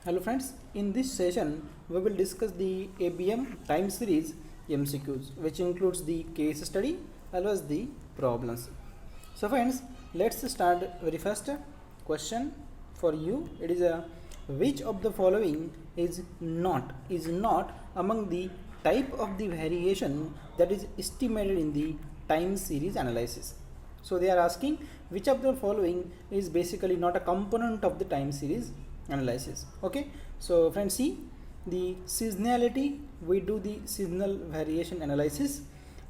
Hello friends, in this session we will discuss the ABM time series MCQs, which includes the case study as well as the problems. So friends, let's start very first question for you. It is which of the following is not among the type of the variation that is estimated in the time series analysis. So they are asking which of the following is basically not a component of the time series analysis. Okay, so friends, see the seasonality, we do the seasonal variation analysis,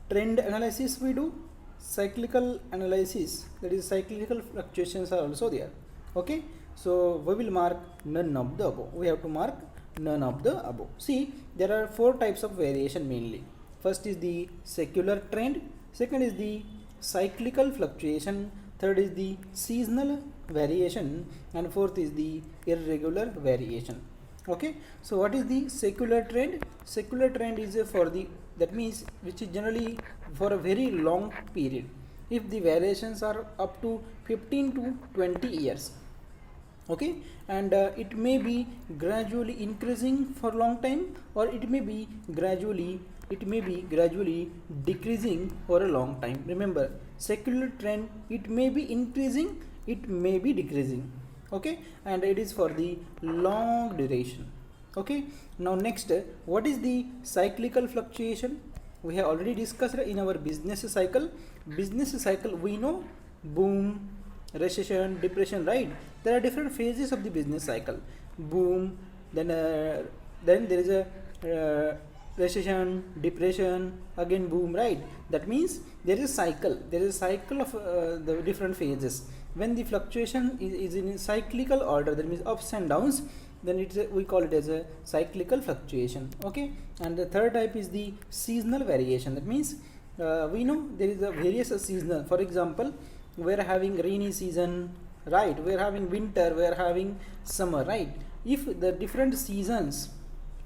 trend analysis we do, cyclical analysis, that is cyclical fluctuations are also there. Okay, so we will mark none of the above. We have to mark none of the above. See, there are four types of variation mainly. First is the secular trend, second is the cyclical fluctuation, third is the seasonal variation, and fourth is the irregular variation. Okay, so what is the secular trend? Secular trend is for the, that means which is generally for a very long period. If the variations are up to 15 to 20 years, okay, and it may be gradually increasing for long time, or it may be gradually decreasing for a long time. Remember, secular trend, it may be increasing, it may be decreasing, okay, and it is for the long duration. Okay, now next, what is the cyclical fluctuation? We have already discussed in our business cycle. We know boom, recession, depression, right? There are different phases of the business cycle. Boom, then there is a recession, depression, again boom, right? That means there is a cycle of the different phases. When the fluctuation is in cyclical order, that means ups and downs, then we call it as a cyclical fluctuation. Okay, and the third type is the seasonal variation. That means we know there is a various seasonal. For example, we are having rainy season, right? We are having winter, we are having summer, right? If the different seasons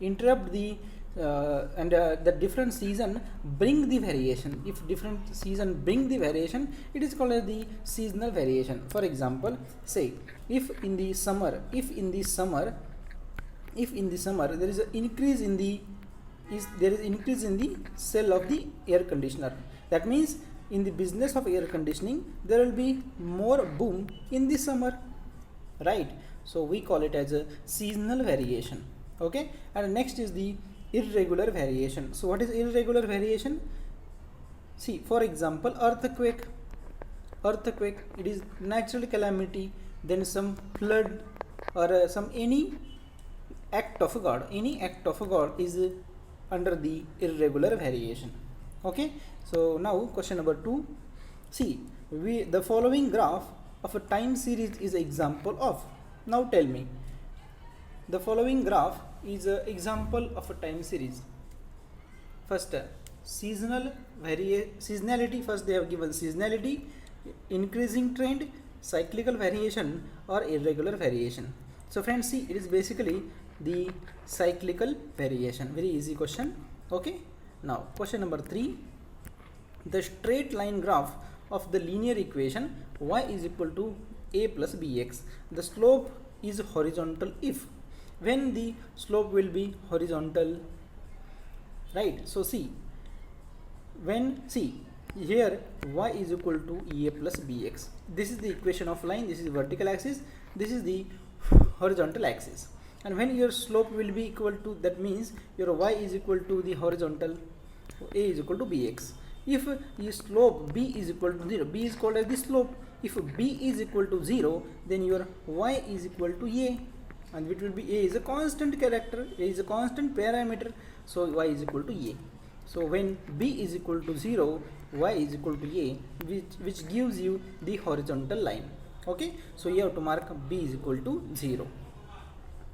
interrupt the the different season bring the variation, if different season bring the variation, it is called as the seasonal variation. For example, say if in the summer there is an increase in the sale of the air conditioner, that means in the business of air conditioning there will be more boom in the summer, right? So we call it as a seasonal variation. Okay, and next is the irregular variation. So what is irregular variation? See, for example, earthquake, it is natural calamity, then some flood, or some any act of God is under the irregular variation. Okay, so now question number 2. See, the following graph of a time series is an example of. Now tell me, the following graph is an example of a time series. First, seasonality. First they have given seasonality, increasing trend, cyclical variation, or irregular variation. So friends, see, it is basically the cyclical variation. Very easy question. Okay, now question number 3. The straight line graph of the linear equation y is equal to a plus bx. The slope is horizontal if. When the slope will be horizontal, right? So see, here y is equal to a plus bx. This is the equation of line, this is the vertical axis, this is the horizontal axis. And when your slope will be equal to, that means your y is equal to the horizontal, a is equal to bx. If your slope b is equal to 0, b is called as the slope. If b is equal to 0, then your y is equal to a, and it will be a is a constant character, a is a constant parameter, so y is equal to a. So when b is equal to 0, y is equal to a, which gives you the horizontal line. Okay, so you have to mark b is equal to 0.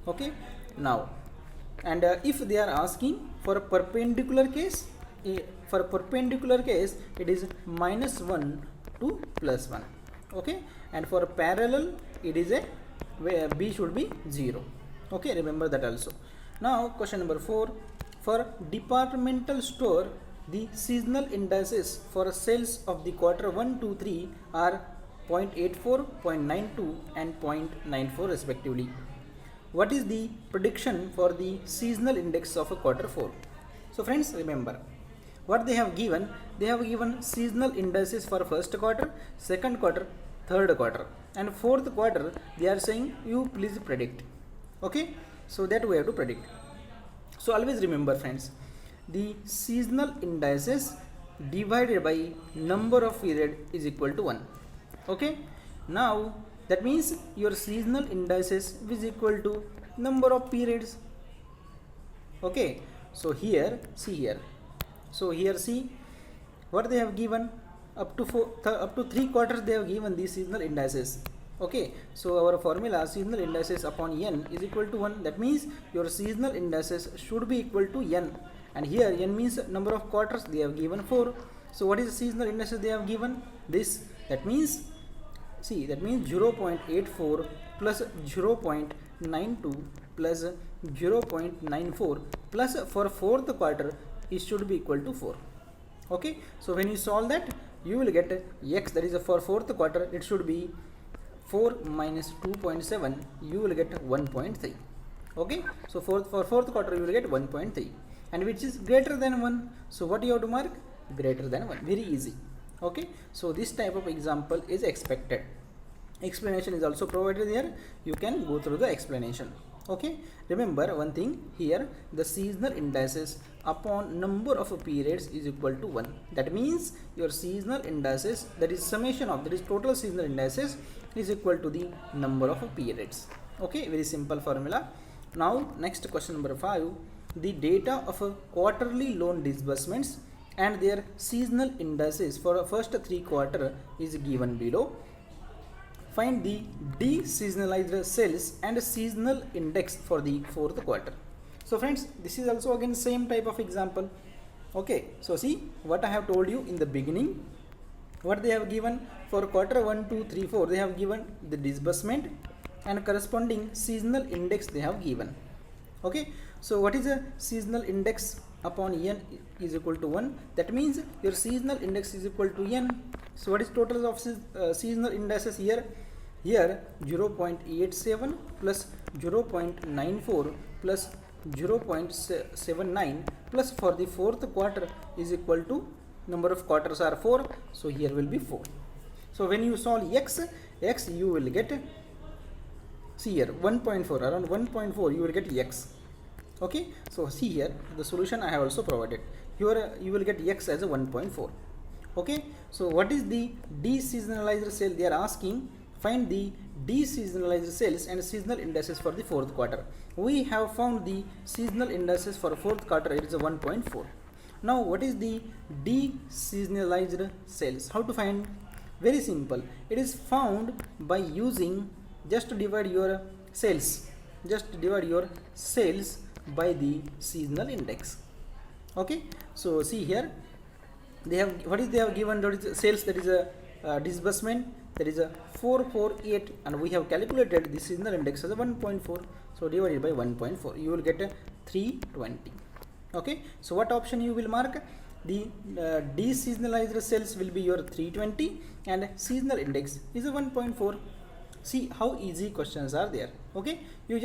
Okay, now, and if they are asking for a perpendicular case, it is -1 to +1. Okay, and for a parallel it is a where b should be 0. Okay, remember that also. Now question number 4. For departmental store, the seasonal indices for sales of the quarter 1, 2, 3 are 0.84, 0.92 and 0.94 respectively. what is the prediction for the seasonal index of a quarter 4? So friends, remember what they have given. They have given seasonal indices for first quarter, second quarter, third quarter, and fourth quarter they are saying you please predict. Okay, so that we have to predict. So always remember friends, the seasonal indices divided by number of period is equal to 1. Okay, now that means your seasonal indices is equal to number of periods. Okay, so here see here, so here see what they have given, up to 3 quarters they have given these seasonal indices. Okay, so our formula seasonal indices upon n is equal to 1. That means your seasonal indices should be equal to n, and here n means number of quarters they have given 4. So what is the seasonal indices they have given? This, that means see, that means 0.84 plus 0.92 plus 0.94 plus for fourth quarter it should be equal to 4. Okay, so when you solve that you will get x, that is for fourth quarter it should be 4 minus 2.7, you will get 1.3. Okay, so for fourth quarter you will get 1.3, and which is greater than 1. So what you have to mark? Greater than 1. Very easy. Okay, so this type of example is expected. Explanation is also provided here, you can go through the explanation. Okay, remember one thing here, the seasonal indices upon number of periods is equal to 1. That means your seasonal indices, that is summation of, that is total seasonal indices, is equal to the number of periods. Okay, very simple formula. Now next question number 5, the data of a quarterly loan disbursements and their seasonal indices for a first 3 quarter is given below. Find the deseasonalized sales and seasonal index for the fourth quarter. So friends, this is also again same type of example. Okay, so see what I have told you in the beginning, what they have given for quarter 1, 2, 3, 4, they have given the disbursement and corresponding seasonal index they have given. Okay, so what is a seasonal index upon n is equal to 1? That means your seasonal index is equal to n. So what is total of seasonal indices here? Here 0.87 plus 0.94 plus 0.79 plus for the fourth quarter is equal to, number of quarters are 4, so here will be 4. So when you solve x you will get, see here 1.4, around 1.4 you will get x. Okay, so see here the solution I have also provided. Here you will get x as a 1.4. Okay, so what is the deseasonalized sale? They are asking find the deseasonalized sales and seasonal indices for the fourth quarter. We have found the seasonal indices for fourth quarter, it is a 1.4. Now what is the deseasonalized sales? How to find? Very simple. It is found by using, just divide your sales, by the seasonal index. Okay, so see here they have, what is they have given, that is sales, that is a disbursement, that is a 448, and we have calculated the seasonal index as a 1.4, so divided by 1.4 you will get a 320. Okay, so what option you will mark? The deseasonalized sales will be your 320 and seasonal index is a 1.4. See how easy questions are there. Okay, you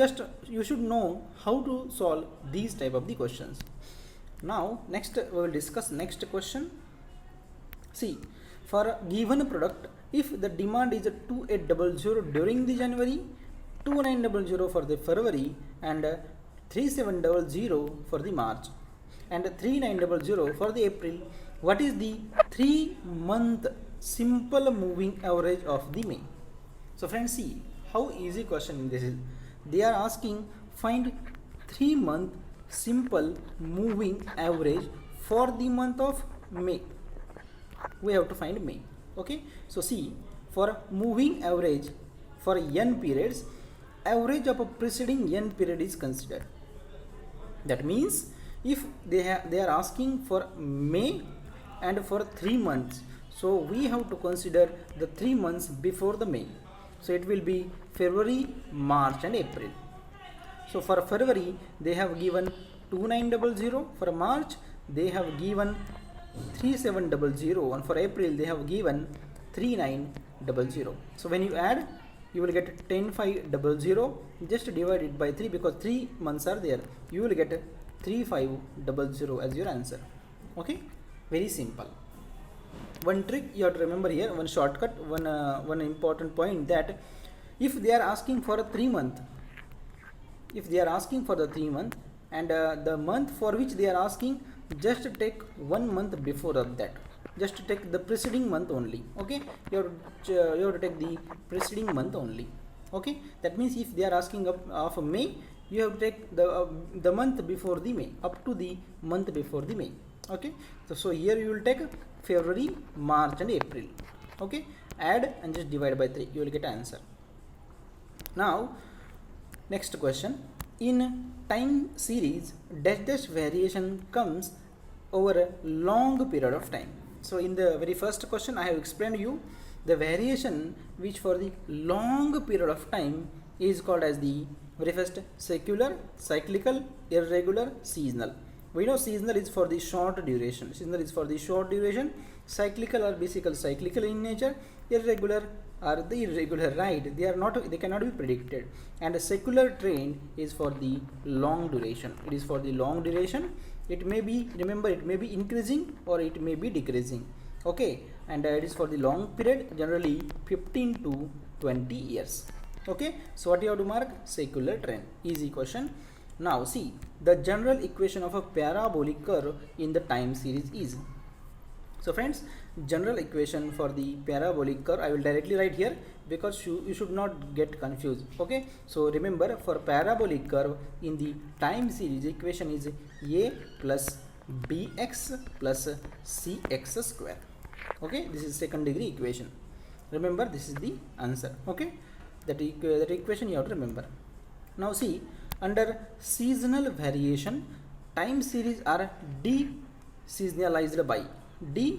should know how to solve these type of the questions. Now next we will discuss next question. See, for a given product, if the demand is 2800 during the January, 2900 for the February, and 3700 for the March, and 3900 for the April, what is the 3-month simple moving average of the May? So friends, see how easy question this is. They are asking find 3-month simple moving average for the month of May. We have to find May. Okay, so see, for moving average for n periods, average of a preceding n period is considered. That means if they are asking for May and for 3 months, so we have to consider the 3 months before the May. So it will be February, March and April. So for February they have given 2900, for March they have given 3700, and for April they have given 3900. So when you add you will get 10500, just divide it by 3 because 3 months are there, you will get 3500 as your answer. Okay, very simple. One trick you have to remember here, one shortcut, one important point, that if they are asking for a 3 month, if they are asking for the 3 month and the month for which they are asking, just take 1 month before of that, just take the preceding month only. Okay, you have to take the preceding month only. Okay, that means if they are asking of May, you have to take the month before the May, up to the month before the May. Okay, so here you will take February, March and April. Okay, add and just divide by 3, you will get answer. Now next question, in time series dash variation comes over a long period of time. So in the very first question I have explained you the variation which for the long period of time is called as the very first secular, cyclical, irregular, seasonal. We know seasonal is for the short duration, cyclical are basically cyclical in nature, irregular are the irregular, right? They cannot be predicted, and a secular trend is for the long duration. It is for the long duration. It may be, remember, it may be increasing or it may be decreasing. Okay, and it is for the long period, generally 15 to 20 years. Okay, so what you have to mark? Secular trend. Easy question. Now see, the general equation of a parabolic curve in the time series is. So friends, general equation for the parabolic curve I will directly write here because you should not get confused. Okay, so remember, for parabolic curve in the time series, equation is a plus bx plus cx square. Okay, this is second degree equation. Remember, this is the answer. Okay, that equation you have to remember. Now see, under seasonal variation, time series are deseasonalized by. Here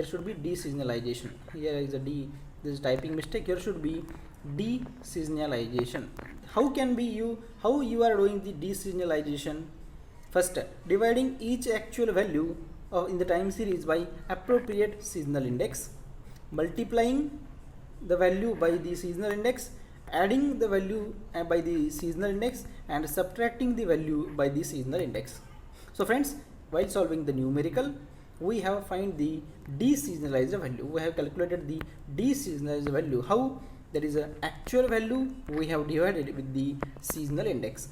should be deseasonalization. Here is a D. This is typing mistake. Here should be deseasonalization. How you are doing the deseasonalization? First, dividing each actual value in the time series by appropriate seasonal index, multiplying the value by the seasonal index, adding the value by the seasonal index, and subtracting the value by the seasonal index. So friends, while solving the numerical, we have find the deseasonalized value. We have calculated the deseasonalized value. How? That is a actual value we have divided with the seasonal index.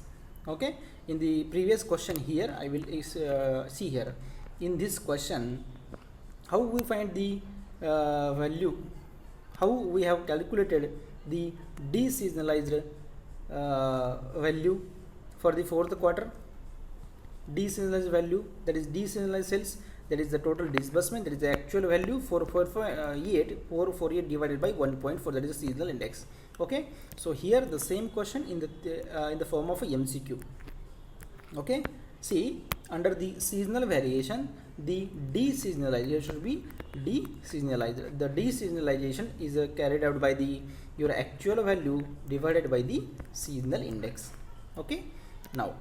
Okay, in the previous question here I will see here in this question how we find the value, how we have calculated the deseasonalized value for the fourth quarter. Deseasonalized value, that is deseasonalized sales, that is the total disbursement, that is the actual value, 448 divided by 1.4, that is the seasonal index. Okay, so here the same question in the form of a MCQ. Okay, see, under the seasonal variation, the deseasonalization should be deseasonalized. The deseasonalization is carried out by your actual value divided by the seasonal index. Okay, now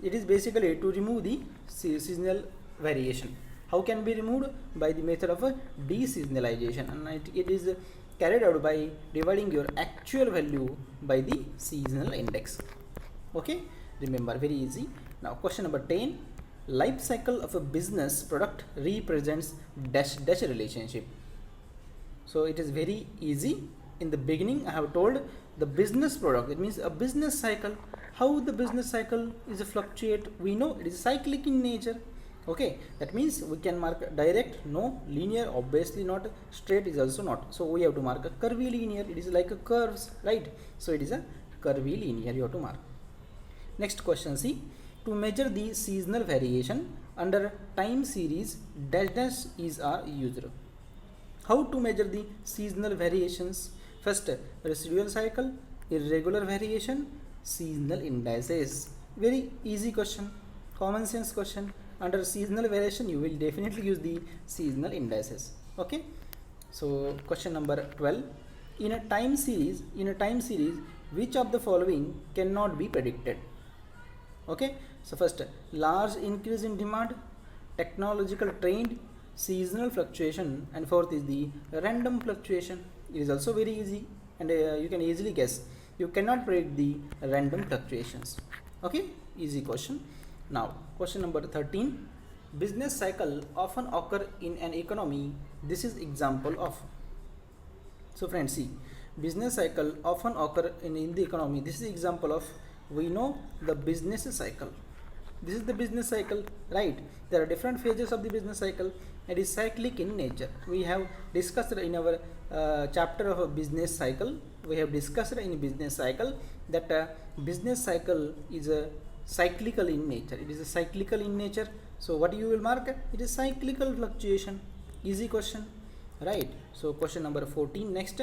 it is basically to remove the seasonal variation. How can be removed? By the method of a deseasonalization, and it is carried out by dividing your actual value by the seasonal index. Okay, remember, very easy. Now question number 10, life cycle of a business product represents dash relationship. So it is very easy. In the beginning I have told the business product, it means a business cycle. How the business cycle is a fluctuate? We know it is cyclic in nature. Okay, that means we can mark direct, no, linear, obviously not, straight is also not. So we have to mark a curvilinear. It is like a curves, right? So it is a curvilinear, you have to mark. Next question, see, to measure the seasonal variation under time series dash is used. How to measure the seasonal variations? First, residual cycle, irregular variation, seasonal indices. Very easy question, common sense question. Under seasonal variation you will definitely use the seasonal indices. Okay, so question number 12, in a time series which of the following cannot be predicted? Okay, so first, large increase in demand, technological trend, seasonal fluctuation, and fourth is the random fluctuation. It is also very easy, and you can easily guess. You cannot predict the random fluctuations. Okay, easy question. Now question number 13. Business cycle often occur in an economy. This is example of. So friends, see, business cycle often occur in the economy. This is example of. We know the business cycle. This is the business cycle, right? There are different phases of the business cycle. It is cyclic in nature. We have discussed in our chapter of a business cycle. We have discussed in business cycle that business cycle is a cyclical in nature. It is a cyclical in nature. So what you will mark? It is cyclical fluctuation. Easy question, right? So question number 14 next.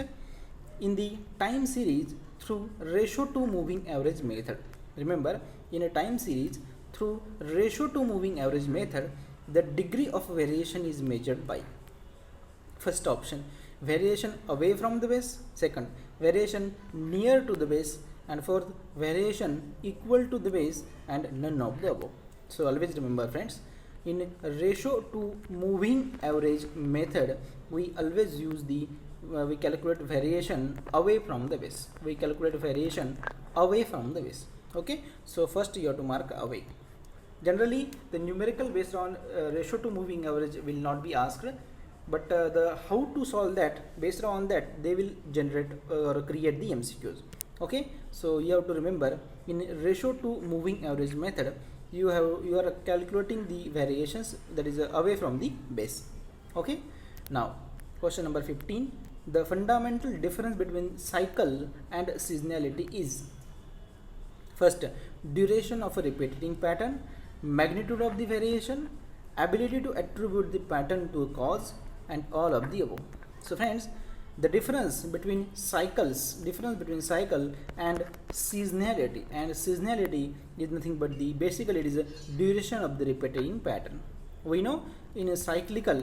In the time series through ratio to moving average method. Remember, in a time series through ratio to moving average method, the degree of variation is measured by. First option, variation away from the base. Second, variation near to the base. And fourth, variation equal to the base, and none of the above. So always remember friends, in ratio to moving average method, we always use the we calculate variation away from the base. We calculate variation away from the base. Okay, so first you have to mark away. Generally the numerical based on ratio to moving average will not be asked, but the how to solve that, based on that they will generate or create the MCQs. Okay, so you have to remember, in ratio to moving average method, you are calculating the variations that is away from the base. Okay, now question number 15. The fundamental difference between cycle and seasonality is. First, duration of a repeating pattern, magnitude of the variation, ability to attribute the pattern to a cause, and all of the above. So friends, the difference between cycle and seasonality is nothing but the basically it is a duration of the repeating pattern. We know in a cyclical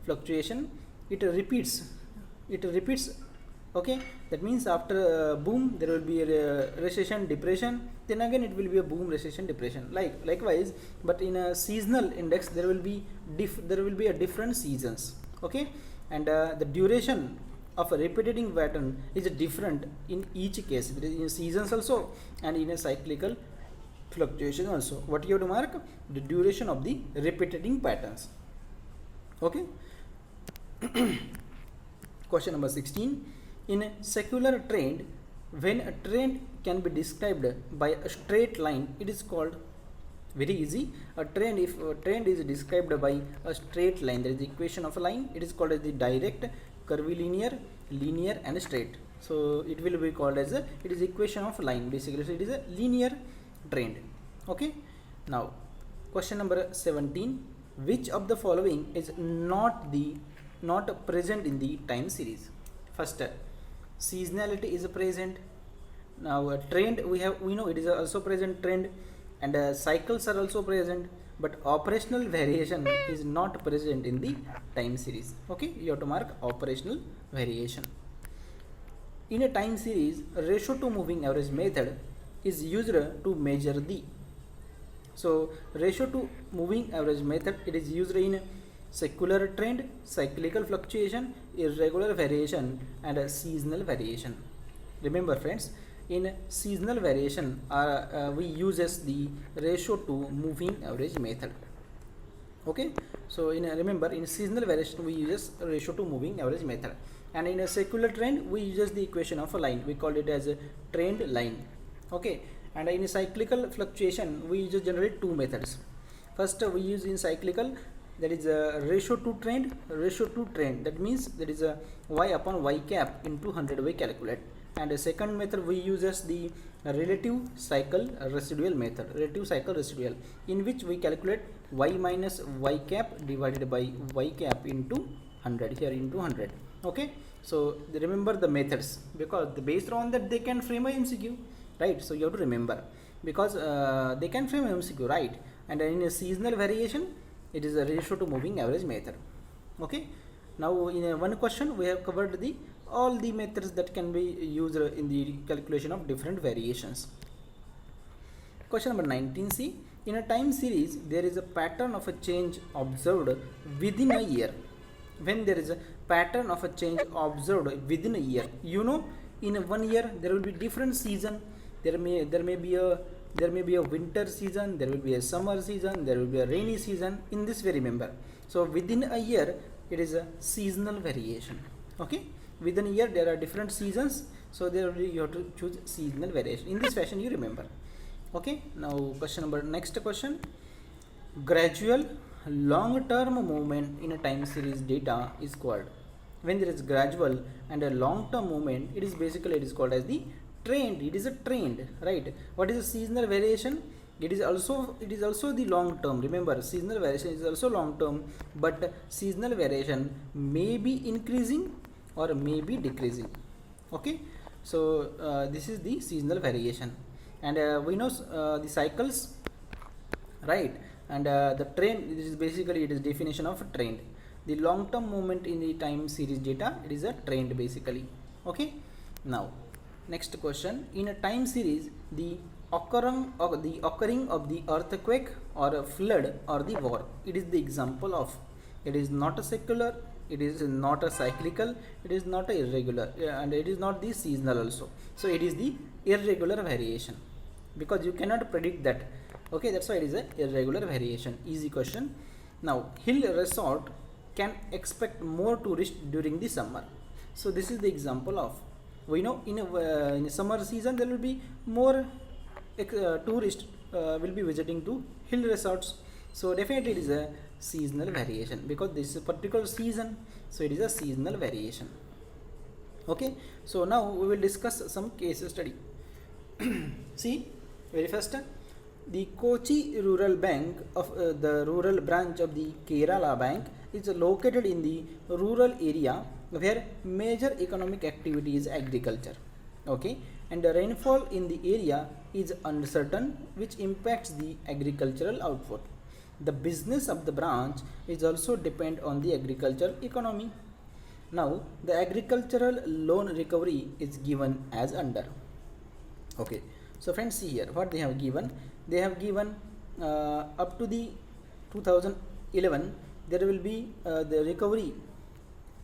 fluctuation, it repeats. Okay, that means after a boom there will be a recession, depression, then again it will be a boom, recession, depression, likewise. But in a seasonal index there will be a different seasons. Okay, and the duration of a repeating pattern is different in each case, in seasons also and in a cyclical fluctuation also. What you have to mark? The duration of the repeating patterns. Okay. Question number 16. In a secular trend, when a trend can be described by a straight line, it is called, very easy, a trend. If a trend is described by a straight line, there is the equation of a line, it is called as the direct, curvilinear, linear and straight. So it will be called as it is equation of line basically. So it is a linear trend. Okay, now question number 17. Which of the following is not present in the time series? First, seasonality is present. Now a trend we know it is also present, trend, and cycles are also present, but operational variation is not present in the time series. Okay, you have to mark operational variation. In a time series, ratio to moving average method is used to measure the. So ratio to moving average method, it is used in secular trend, cyclical fluctuation, irregular variation and a seasonal variation. Remember friends, in seasonal variation we uses the ratio to moving average method. Okay, so remember in seasonal variation we uses ratio to moving average method, and in a secular trend we uses the equation of a line, we call it as a trend line. Okay, and in a cyclical fluctuation we just generate two methods. First we use in cyclical, that is a ratio to trend, that means that is a y upon y cap into 100 we calculate. And a second method we use as the relative cycle residual method, in which we calculate y minus y cap divided by y cap into 100, here into 100. Okay, so remember the methods, because based on that they can frame a MCQ, right? So you have to remember, because they can frame a MCQ, right? And in a seasonal variation it is a ratio to moving average method. Okay, now in one question we have covered all the methods that can be used in the calculation of different variations. Question number 19c. In a time series there is a pattern of a change observed within a year. when there is a pattern of a change observed within a year. You know, in a 1 year there will be different season. There may be a winter season, there will be a summer season, there will be a rainy season. In this way, remember, so within a year it is a seasonal variation. Okay, within a year there are different seasons, so there will be, you have to choose seasonal variation. In this fashion you remember. Okay, now next question. Gradual long term movement in a time series data is called. When there is gradual and a long term movement, it is called as the trend. It is a trend, right? What is a seasonal variation? It is also the long term. Remember, seasonal variation is also long term, but seasonal variation may be increasing or may be decreasing. Okay, so this is the seasonal variation, and we know the cycles, right? And the trend, this is basically, it is definition of a trend. The long term movement in the time series data, it is a trend basically. Okay, now next question. In a time series, the occurring of the earthquake or a flood or the war, it is the example of. It is not a secular, it is not a cyclical, it is not a irregular, and it is not the seasonal also. So it is the irregular variation, because you cannot predict that. Okay, that's why it is a irregular variation. Easy question. Now, hill resort can expect more tourists during the summer. So this is the example of. We know in a summer season there will be more tourists will be visiting to hill resorts. So definitely it is a seasonal variation, because this is a particular season, so it is a seasonal variation. Okay, so now we will discuss some case study. See, very first, the Kochi Rural Bank of the rural branch of the Kerala Bank is located in the rural area where major economic activity is agriculture. Okay, and the rainfall in the area is uncertain, which impacts the agricultural output. The business of the branch is also depend on the agricultural economy. Now, the agricultural loan recovery is given as under. Okay, so friends, see here what they have given. They have given up to the 2011 there will be the recovery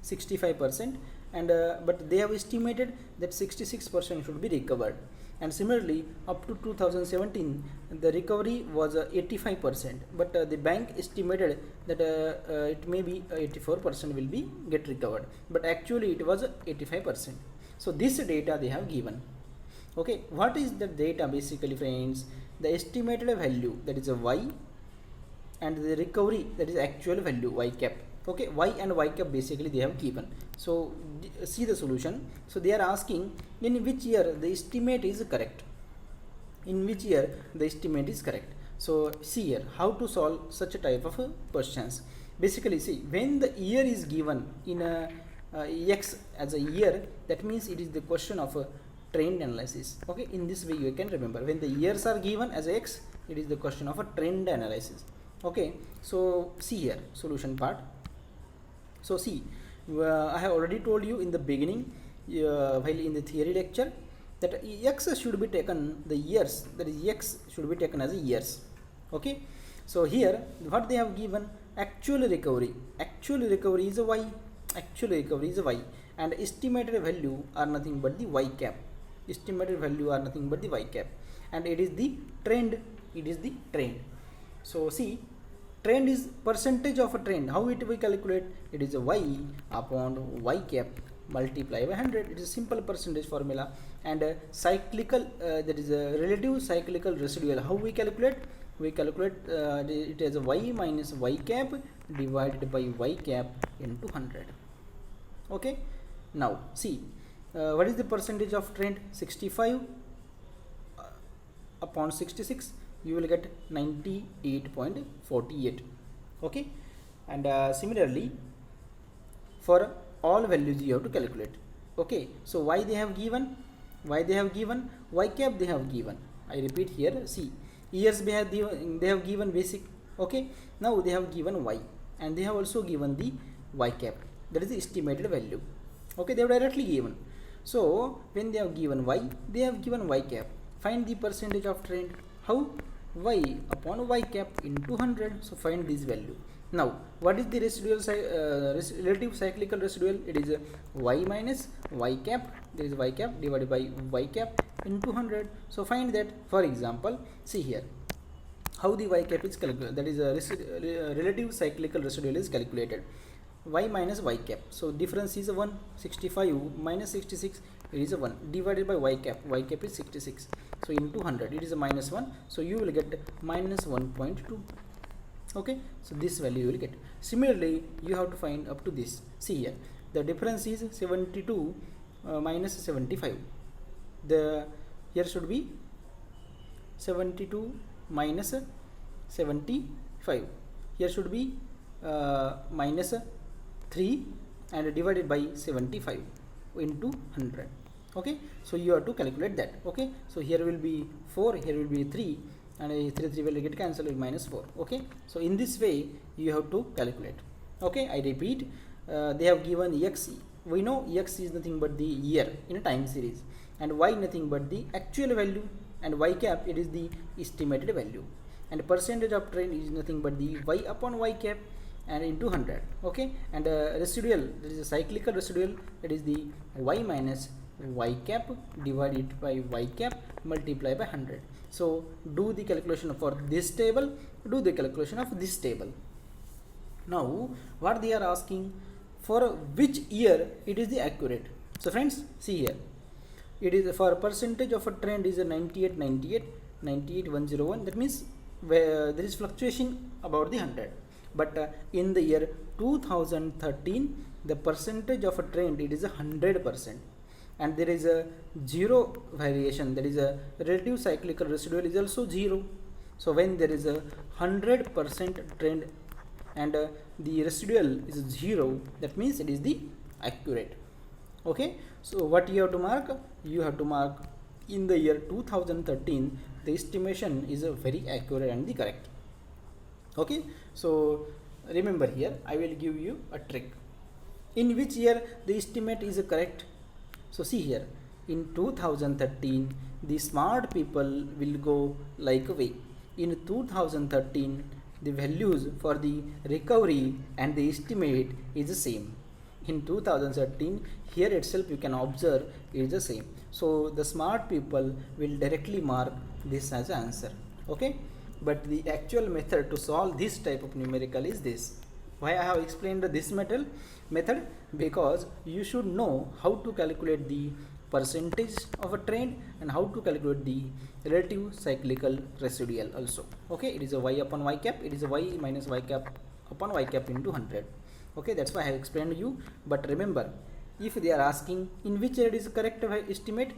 65%, and but they have estimated that 66% should be recovered. And similarly, up to 2017 the recovery was 85%, but the bank estimated that it may be 84% will be get recovered, but actually it was 85%. So this data they have given. Okay, what is the data basically, friends? The estimated value, that is a y, and the recovery, that is actual value, y cap. Okay, y and y cap basically they have given. So see the solution. So they are asking in which year the estimate is correct. In which year the estimate is correct. So see here how to solve such a type of questions. Basically, see, when the year is given in a x as a year, that means it is the question of a trend analysis. Okay, in this way you can remember, when the years are given as x, it is the question of a trend analysis. Okay, so see here solution part. So see, I have already told you in the beginning while in the theory lecture that x should be taken the years, that is x should be taken as a years. Okay, so here what they have given, actual recovery is a y, actual recovery is a y, and estimated value are nothing but the y cap. Estimated value are nothing but the y cap, and it is the trend, it is the trend. So see, trend is percentage of a trend. How it we calculate? It is a y upon y cap multiply by 100. It is a simple percentage formula. And cyclical, that is a relative cyclical residual. How we calculate? We calculate it as a y minus y cap divided by y cap into 100. Okay, now see, what is the percentage of trend? 65 upon 66, you will get 98.48. Okay, and similarly for all values you have to calculate. Okay, so y they have given, y cap they have given. I repeat here, see, years they have given basic. Okay, now they have given y, and they have also given the y cap, that is the estimated value. Okay, they have directly given. So when they have given y, they have given y cap. Find the percentage of trend. How? Y upon y cap into 100. So find this value. Now, what is the residual relative cyclical residual? It is y minus y cap. There is y cap divided by y cap into 100. So find that. For example, see here how the y cap is calculated. That is a relative cyclical residual is calculated. Y minus y cap. So difference is 1. 65 minus 66. It is a 1 divided by y cap. Y cap is 66. So into 100 it is a minus 1. So you will get minus 1.2. Okay, so this value you will get. Similarly, you have to find up to this. See here, the difference is 72 minus 75. The here should be 72 minus 75. Here should be minus 3 and divided by 75 into 100. Okay, so you have to calculate that. Okay, so here will be 4, here will be 3, and 3 will get cancelled with minus 4. Okay, so in this way you have to calculate. Okay, I repeat, they have given x. We know x is nothing but the year in a time series, and y nothing but the actual value, and y cap it is the estimated value, and percentage of trend is nothing but the y upon y cap and into 100. Okay, and residual, that is a cyclical residual, that is the y minus y cap divided by y cap multiplied by 100. So do the calculation for this table, do the calculation of this table. Now what they are asking, for which year it is the accurate. So friends, see here, it is for percentage of a trend is a 98 98 98 101. That means where there is fluctuation about the 100, but in the year 2013 the percentage of a trend it is 100%, and there is a 0 variation, that is a relative cyclical residual is also 0. So when there is a 100% trend and the residual is 0, that means it is the accurate. Okay, so what you have to mark? You have to mark in the year 2013 the estimation is very accurate and the correct. Okay, so remember here I will give you a trick. In which year the estimate is correct? So see here, in 2013 the smart people will go like a way. In 2013 the values for the recovery and the estimate is the same. In 2013 here itself you can observe is the same. So the smart people will directly mark this as an answer. Okay, but the actual method to solve this type of numerical is this. Why I have explained this method? Because you should know how to calculate the percentage of a trend and how to calculate the relative cyclical residual also. Okay, it is a y upon y cap, it is a y minus y cap upon y cap into 100. Okay, that's why I have explained to you. But remember, if they are asking in which year it is correct estimate,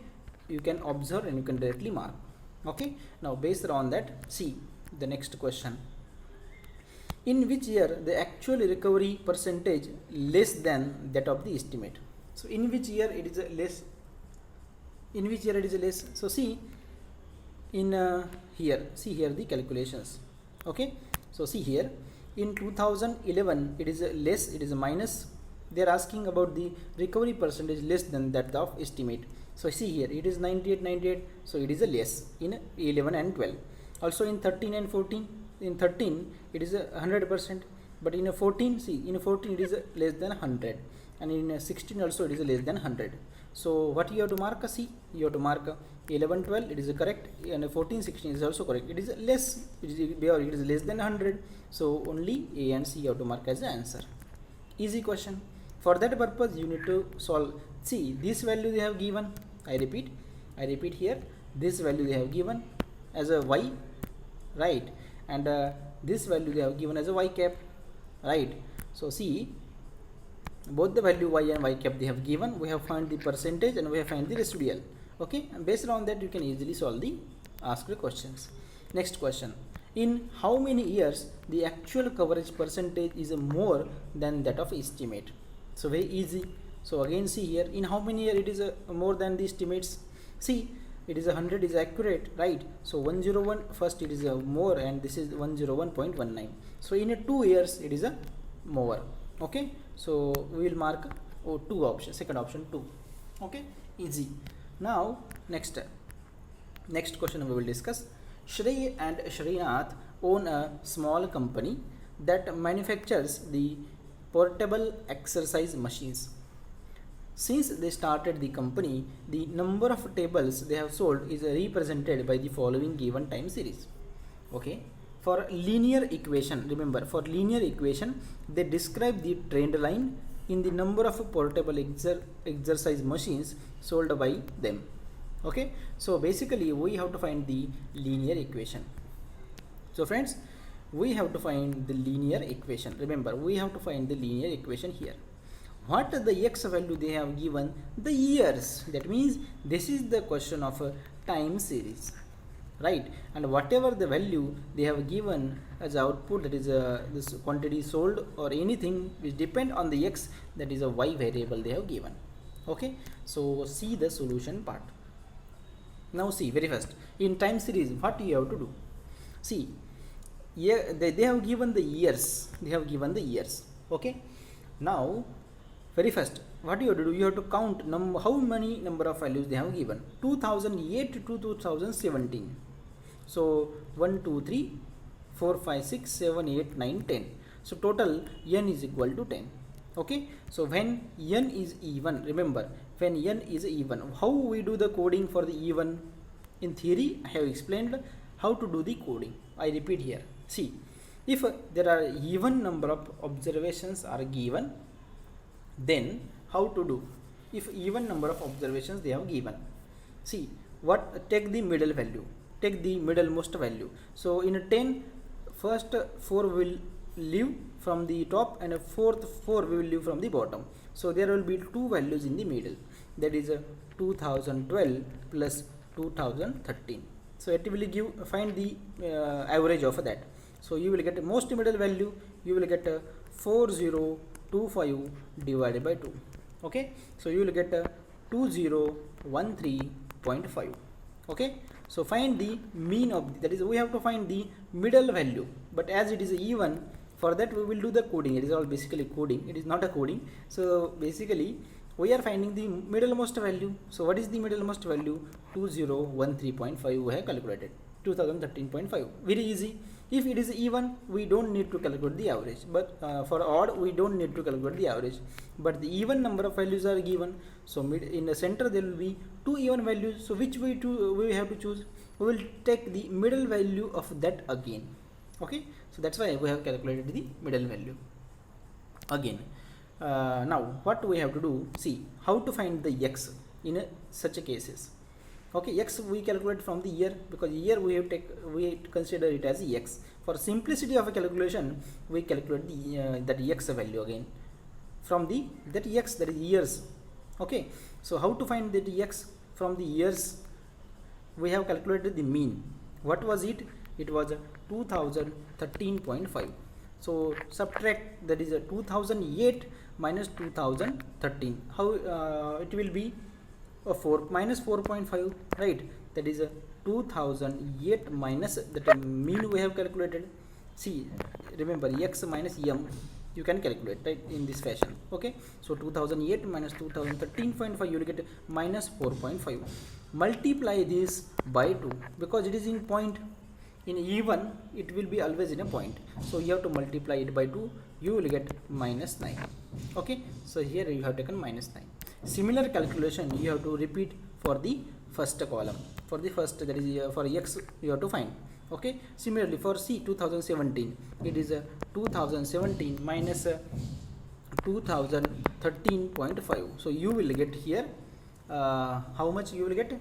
you can observe and you can directly mark. Okay, now based on that, see the next question. In which year the actual recovery percentage less than that of the estimate? So in which year it is less? In which year it is less? So see in here, see here the calculations. Okay, so see here in 2011 it is less, it is a minus. They are asking about the recovery percentage less than that of estimate. So see here it is 98 98, so it is a less in 11 and 12. Also in 13 and 14, in 13 it is 100%, but in a 14, see in a 14 it is less than 100, and in 16 also it is less than 100. So what you have to mark? See, you have to mark 11 12 it is correct, and 14 16 is also correct. It is less, it is less than 100. So only A and C you have to mark as the answer. Easy question. For that purpose you need to solve. See, this value they have given, I repeat here, this value they have given as a y, right, and this value they have given as a y cap, right. So see, both the value y and y cap they have given, we have found the percentage and we have found the residual. Okay, and based on that you can easily solve the asked questions. Next question, in how many years the actual coverage percentage is more than that of estimate? So very easy. So again see here, in how many years it is more than the estimates? See, it is 100 is accurate, right? So 101 first it is more, and this is 101.19. So in 2 years it is a more. Okay, so we will mark 2 option, second option 2. Okay, easy. Now next question we will discuss. Shri and Srinath own a small company. that manufactures the portable exercise machines. Since they started the company, the number of tables they have sold is represented by the following given time series. Okay, for linear equation, remember, for linear equation they describe the trend line in the number of portable exercise machines sold by them. Okay, so basically we have to find the linear equation. So friends, we have to find the linear equation. Remember, we have to find the linear equation here. What the x value they have given? The years. That means this is the question of a time series, right? And whatever the value they have given as output, that is this quantity sold or anything which depend on the x, that is a y variable they have given. Okay, so see the solution part. Now see, very first, in time series what you have to do? See, yeah, they have given the years. They have given the years. Okay, now very first, what you have to do? You have to count how many number of values they have given. 2008 to 2017. So 1, 2, 3, 4, 5, 6, 7, 8, 9, 10. So total n is equal to 10. Okay, so when n is even, remember, when n is even, how we do the coding for the even? In theory I have explained how to do the coding. I repeat here. See, if there are even number of observations are given, then how to do? If even number of observations they have given, see, what, take the middle value, take the middlemost value. So in 10, first 4 will leave from the top and a fourth 4 will leave from the bottom. So there will be two values in the middle, that is 2012 plus 2013. So it will give, find the average of that. So you will get most middle value, you will get 4025 divided by 2. Okay, so you will get 2013.5. okay, so find the mean of, that is we have to find the middle value, but as it is even, for that we will do the coding. It is all basically coding, it is not a coding. So basically we are finding the middlemost value. So what is the middlemost value? 2013.5 we have calculated, 2013.5. very easy. If it is even, we don't need to calculate the average, but for odd we don't need to calculate the average, but the even number of values are given. So in the center there will be two even values. So which way to we have to choose? We will take the middle value of that again. Okay, so that's why we have calculated the middle value again. Now what we have to do? See how to find the x in such cases. Okay, x we calculate from the year, because year we have we consider it as x. For simplicity of a calculation, we calculate the that x value again from the that x, that is years. Okay, so how to find that x from the years? We have calculated the mean. What was it? It was 2013.5. So subtract, that is 2008 minus 2013. How it will be? 4 minus 4.5, right? That is 2008 minus that mean we have calculated. See, remember, x minus m you can calculate, right, in this fashion. Okay, so 2008 minus 2013.5, you will get minus 4.5. Multiply this by 2, because it is in point. In even it will be always in a point, so you have to multiply it by 2, you will get minus 9. Okay, so here you have taken minus 9. Similar calculation you have to repeat for the first column. For the first, that is for x you have to find. Okay, similarly for C 2017, it is 2017 minus 2013.5. so you will get here how much you will get?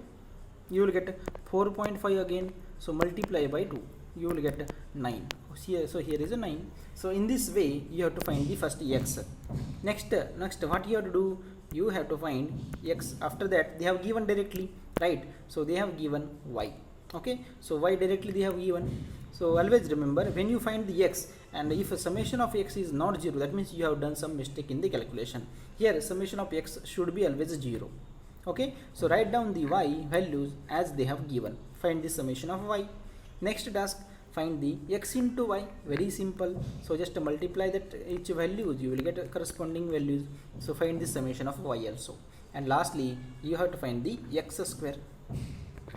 You will get 4.5 again, so multiply by 2, you will get 9. So here is a 9. So in this way you have to find the first x. Next what you have to do? You have to find x. After that they have given directly, right? So they have given y. Okay, so y directly they have given. So always remember, when you find the x, and if a summation of x is not 0, that means you have done some mistake in the calculation. Here summation of x should be always 0. Okay, so write down the y values as they have given. Find the summation of y. Next task, find the x into y. Very simple. So just multiply that each values, you will get corresponding values. So find the summation of y also. And lastly, you have to find the x square.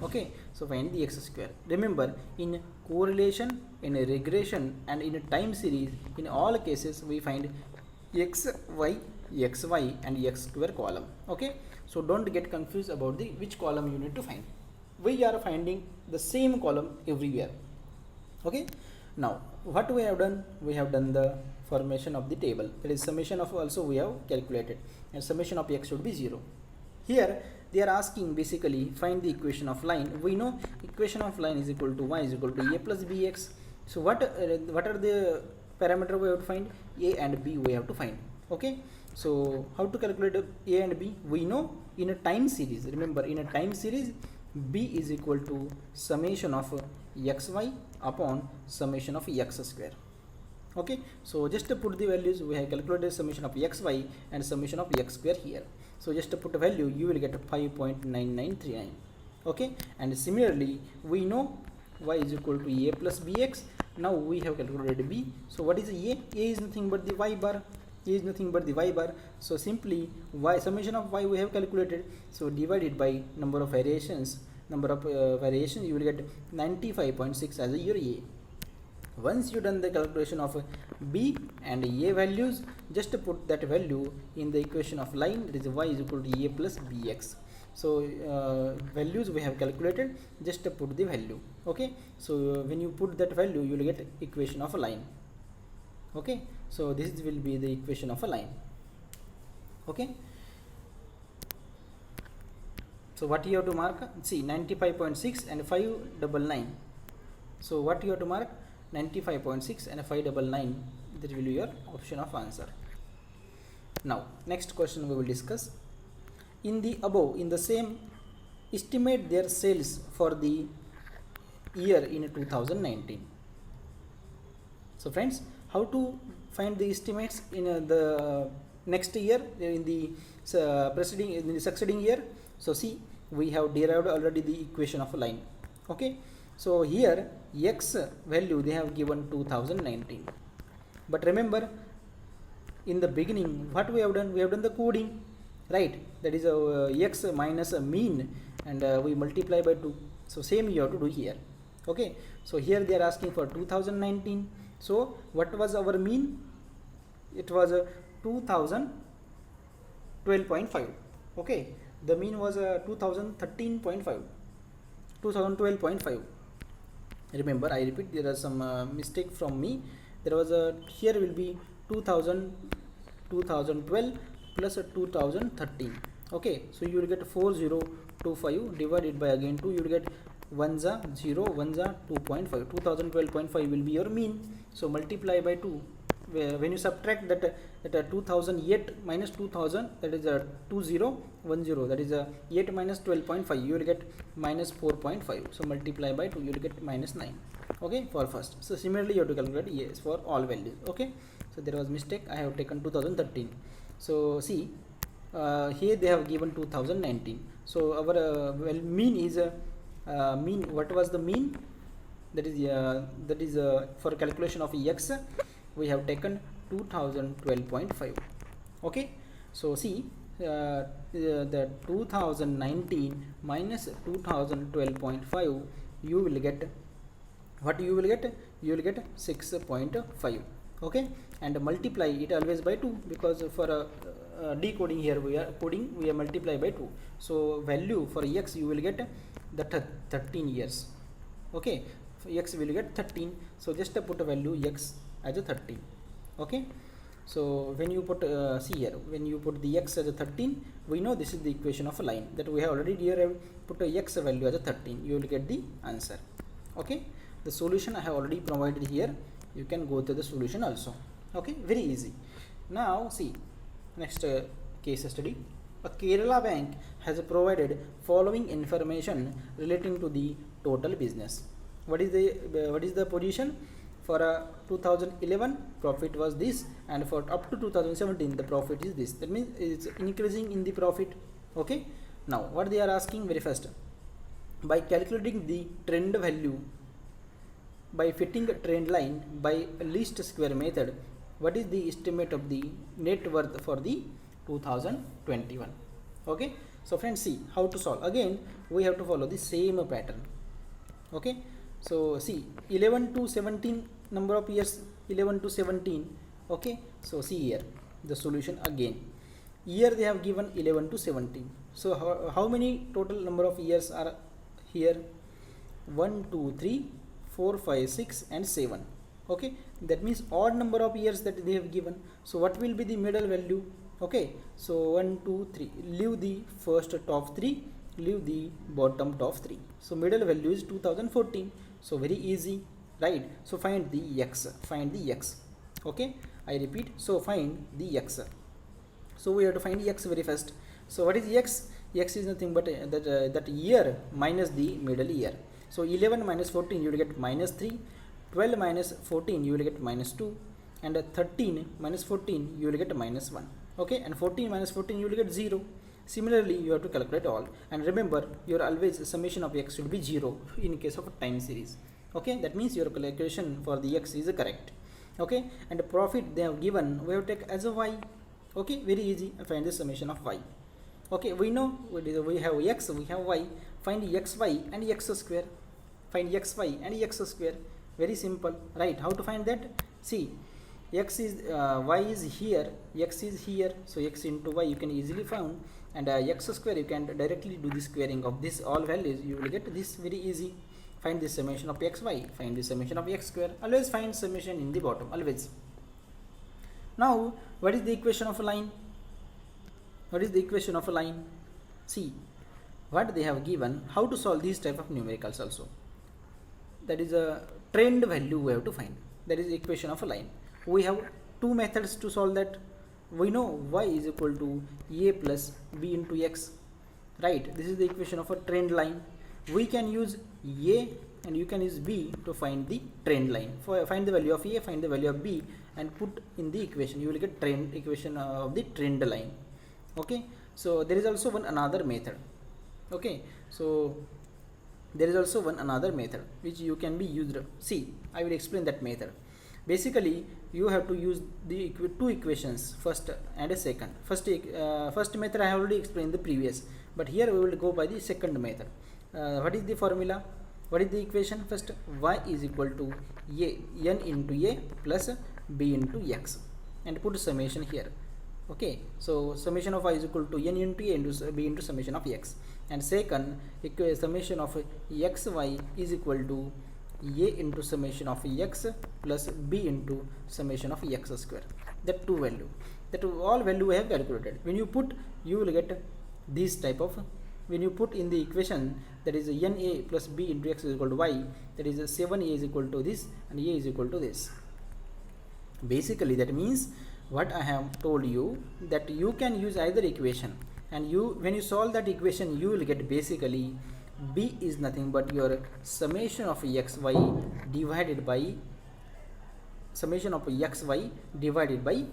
Okay, so find the x square. Remember, in correlation, in a regression, and in a time series, in all cases we find x, y, xy and x square column. Okay, so don't get confused about the which column you need to find. We are finding the same column everywhere. Okay, now what we have done, we have done the formation of the table, that is summation of also we have calculated, and summation of x should be 0. Here they are asking basically find the equation of line. We know equation of line is equal to y is equal to a plus bx. So what are the parameter we have to find? A and b we have to find. Okay, so how to calculate a and b? We know in a time series, remember in a time series b is equal to summation of xy upon summation of x square. Okay, so just to put the values, we have calculated summation of xy and summation of x square here. So just to put a value, you will get 5.9939. Okay, and similarly we know y is equal to a plus bx. Now we have calculated b. So what is a? A is nothing but the y bar. A is nothing but the y bar. So simply y, summation of y we have calculated. So divided by number of variations, you will get 95.6 as your a. Once you done the calculation of b and a values, just put that value in the equation of line, that is y is equal to a plus bx. So values we have calculated, just put the value. Okay, so when you put that value, you will get equation of a line. Okay, so this will be the equation of a line. Okay, so what you have to mark? See, 95.6 and 599. So what you have to mark? 95.6 and 599. That will be your option of answer. Now next question we will discuss. In the above, in the same, estimate their sales for the year in 2019. So friends, how to find the estimates in the next year, in the succeeding year? So see, we have derived already the equation of a line. Okay, so here x value they have given 2019, but remember in the beginning what we have done? We have done the coding, right? That is x minus a mean, and we multiply by 2. So same you have to do here. Okay, so here they are asking for 2019. So what was our mean? It was 2012.5. Okay, the mean was 2013.5, 2012.5. Remember, I repeat, there is some mistake from me. There was a, here will be 2012 plus 2013. Okay, so you will get 4025 divided by again 2, you will get 1 za 0, 1 za 2.5. 2012.5 will be your mean. So multiply by 2. When you subtract that 2008 minus 2000, that is 2010, that is 8 minus 12.5, you will get minus 4.5. so multiply by 2, you will get minus 9. Okay, for first. So similarly you have to calculate yes for all values. Okay, so there was mistake, I have taken 2013. So see, here they have given 2019. So our mean is mean, what was the mean? That is for calculation of x, we have taken 2012.5. Okay, so see, the 2019 minus 2012.5, you will get what? You will get 6.5. Okay, and multiply it always by 2, because for decoding here we are coding, we are multiply by 2. So value for x you will get the 13 years. Okay, for x will get 13. So just put a value x as a 13. Okay, so when you put see here, when you put the x as a 13, we know this is the equation of a line that we have already derived. Put a x value as a 13, you will get the answer. Okay, the solution I have already provided here. You can go to the solution also. Okay, very easy. Now see, next case study. A Kerala bank has provided following information relating to the total business. What is the position? For 2011 profit was this, and for up to 2017 the profit is this. That means it's increasing in the profit. Okay, now what they are asking very first, by calculating the trend value by fitting a trend line by least square method, what is the estimate of the net worth for the 2021? Okay, So friends, see how to solve. Again we have to follow the same pattern. Okay, so see 11 to 17 number of years, 11 to 17. Okay, so see here the solution again. Year they have given 11 to 17. So how many total number of years are here? 1 2 3 4 5 6 and 7. Okay, that means odd number of years that they have given. So what will be the middle value? Okay, so 1 2 3, leave the first top 3, leave the bottom top 3. So middle value is 2014. So very easy, right? So find the x, find the x. Okay, I repeat, so find the x. So we have to find x very first. So what is x? X is nothing but that year minus the middle year. So 11 minus 14 you will get minus 3, 12 minus 14 you will get minus 2, and 13 minus 14 you will get minus 1. Okay, and 14 minus 14 you will get 0. Similarly you have to calculate all, and remember your always summation of x should be 0 in case of a time series. Okay, that means your calculation for the x is correct. Okay, and the profit they have given we have to take as a y. Okay, very easy, find the summation of y. Okay, we know we have x, we have y. Find xy and x square. Find xy and x square. Very simple, right? How to find that? See, x is y is here, x is here, so x into y you can easily find, and x square you can directly do the squaring of this all values, you will get this very easy. Find the summation of xy, find the summation of x square. Always find summation in the bottom, always. Now what is the equation of a line? What is the equation of a line? See what they have given, how to solve these type of numericals also. That is a trend value we have to find. That is the equation of a line. We have two methods to solve that. We know y is equal to a plus b into x, right? This is the equation of a trend line. We can use a and you can use b to find the trend line. Find the value of a, find the value of b, and put in the equation. You will get trend equation of the trend line. Okay, so there is also one another method. Okay, so there is also one another method which you can be used. See, I will explain that method. Basically you have to use the two equations, first and a second. First method I have already explained the previous, but here we will go by the second method. What is the formula? What is the equation? First, y is equal to a, n into a plus b into x, and put summation here. Okay, so summation of y is equal to n into a into b into summation of x, and second summation of xy is equal to a into summation of x plus b into summation of x square. That two value, that all value I have calculated. When you put, you will get this type of, when you put in the equation, that is na plus b into x is equal to y, that is 7a is equal to this and a is equal to this. Basically that means what I have told you, that you can use either equation, and you, when you solve that equation, you will get basically b is nothing but your summation of xy divided by summation of xy divided by